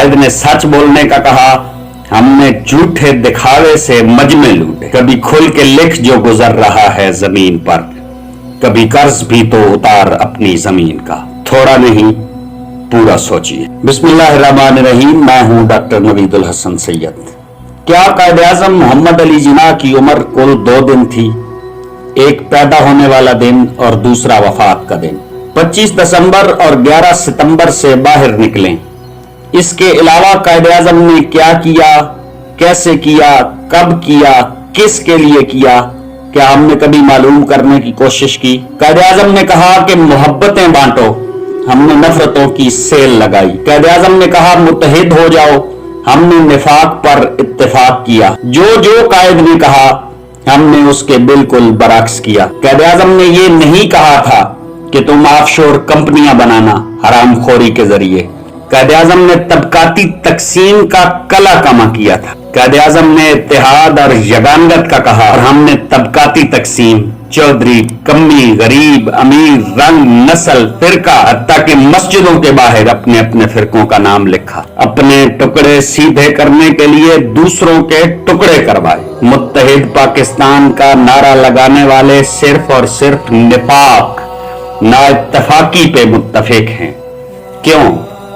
कायद ने सच बोलने का कहा, हमने झूठे दिखावे से मजमे लूटे। कभी खुल के लिख जो गुजर रहा है जमीन पर, कभी कर्ज भी तो उतार अपनी जमीन का, थोड़ा नहीं पूरा सोचिए। बिस्मिल्लाहिर्रहमानिर्रहीम। मैं हूं डॉक्टर नवीदुल हसन सैयद। क्या कायद आज़म मोहम्मद अली जिन्ना की उम्र कुल 2 दिन थी, एक पैदा होने वाला दिन और दूसरा वफात का दिन। 25 दिसंबर और 11 सितंबर से बाहर निकले। इसके अलावा कायद आज़म ने क्या किया, कैसे किया, कब किया, किसके लिए किया, क्या हमने कभी मालूम करने की कोशिश की? कायद आज़म ने कहा कि मोहब्बतें बांटो, हमने नफरतों की सेल लगाई। कायद आज़म ने कहा मुत्तहिद हो जाओ, हमने निफाक पर इत्तेफाक किया। जो कायद ने कहा हमने उसके बिल्कुल बरअक्स किया। कायद आज़म ने ये नहीं कहा था कि तुम ऑफशोर कंपनियां बनाना हरामखोरी के जरिए। कायद आज़म ने तबकाती तकसीम का कला कमा किया था। कायद आज़म ने इत्तेहाद और यगानगत का कहा और हमने तबकाती तकसीम, चौधरी, कम्मी, गरीब, अमीर, रंग, नस्ल, फिरका, हत्ता कि मस्जिदों के बाहर अपने अपने फिरकों का नाम लिखा। अपने टुकड़े सीधे करने के लिए दूसरों के टुकड़े करवाए। मुत्तहिद पाकिस्तान का नारा लगाने वाले सिर्फ और सिर्फ निफाक, नाइत्तफाकी पे मुत्तफिक हैं। क्यों?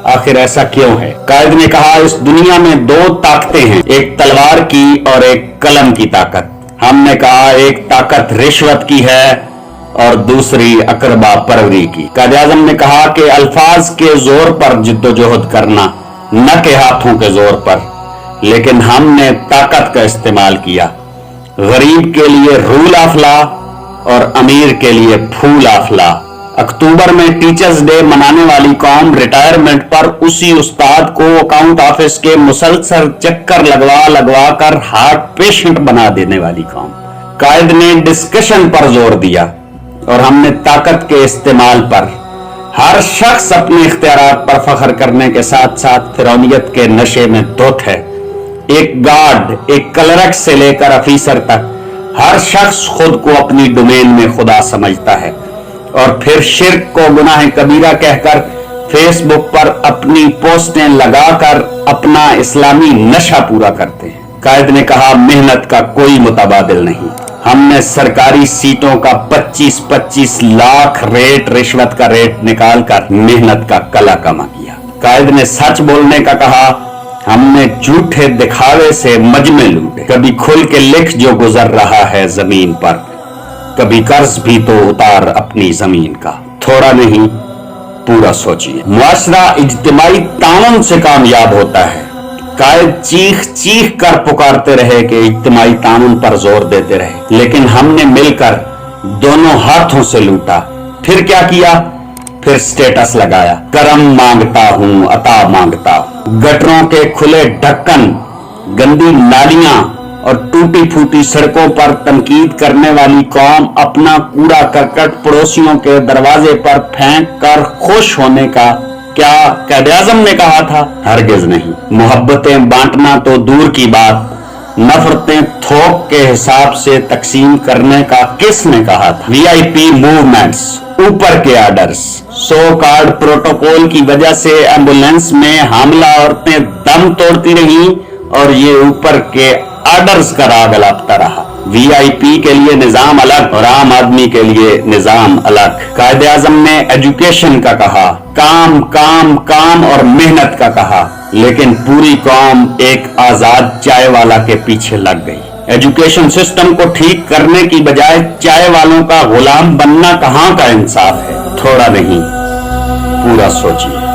आखिर ऐसा क्यों है? कायद ने कहा इस दुनिया में 2 ताकतें हैं, एक तलवार की और एक कलम की ताकत। हमने कहा एक ताकत रिश्वत की है और दूसरी अकरबा परवरी की। कायद आज़म ने कहा कि अल्फाज के जोर पर जिद्दोजहद करना, न के हाथों के जोर पर, लेकिन हमने ताकत का इस्तेमाल किया। गरीब के लिए रूल ऑफ लॉ और अमीर के लिए फूल ऑफ लॉ। अक्टूबर में टीचर्स डे मनाने वाली कौम, रिटायरमेंट पर उसी उस्ताद को अकाउंट ऑफिस के मुसलसल चक्कर लगवा कर हार्ट पेशेंट बना देने वाली कौम। कायद ने डिस्कशन पर जोर दिया और हमने ताकत के इस्तेमाल पर। हर शख्स अपने इख्तियारात पर फख्र करने के साथ साथ फिरौनियत के नशे में धुत है। एक गार्ड, एक क्लर्क से लेकर अफीसर तक हर शख्स खुद को अपनी डोमेन में खुदा समझता है और फिर शिर्क को गुनाह कबीरा कहकर फेसबुक पर अपनी पोस्टें लगाकर अपना इस्लामी नशा पूरा करते हैं। कायद ने कहा मेहनत का कोई मुतबादिल नहीं। हमने सरकारी सीटों का 25-25 लाख रेट, रिश्वत का रेट निकालकर मेहनत का कला कमा किया। कायद ने सच बोलने का कहा, हमने झूठे दिखावे से मजमे लूटे। कभी खुल के लिख जो गुजर रहा है जमीन पर, कभी कर्ज भी तो उतार अपनी जमीन का, थोड़ा नहीं पूरा सोचिए। मुआशरा इज्तिमाई ताउन से कामयाब होता है। कायद चीख चीख कर पुकारते रहे कि इज्तिमाई ताउन पर जोर देते रहे, लेकिन हमने मिलकर दोनों हाथों से लूटा। फिर क्या किया? फिर स्टेटस लगाया, करम मांगता हूं, अता मांगता हूं। गटरों के खुले ढक्कन, गंदी नालियां और टूटी फूटी सड़कों पर तनकीद करने वाली कौम अपना कूड़ा करकट पड़ोसियों के दरवाजे पर फेंक कर खुश होने का क्या कायद आज़म ने कहा था? हरगिज नहीं। मोहब्बतें बांटना तो दूर की बात, नफरतें थोक के हिसाब से तकसीम करने का किसने कहा था? वीआईपी मूवमेंट्स, ऊपर के आर्डर्स, सो कॉल्ड प्रोटोकॉल की वजह से एम्बुलेंस में हामला औरतें दम तोड़ती रहीं और ये ऊपर के आर्डर्स का राग अलापता रहा। वीआईपी के लिए निजाम अलग और आम आदमी के लिए निजाम अलग। कायद आज़म ने एजुकेशन का कहा, काम काम काम और मेहनत का कहा, लेकिन पूरी कौम एक आजाद चाय वाला के पीछे लग गई। एजुकेशन सिस्टम को ठीक करने की बजाय चाय वालों का गुलाम बनना कहां का इंसाफ है? थोड़ा नहीं पूरा सोचिए।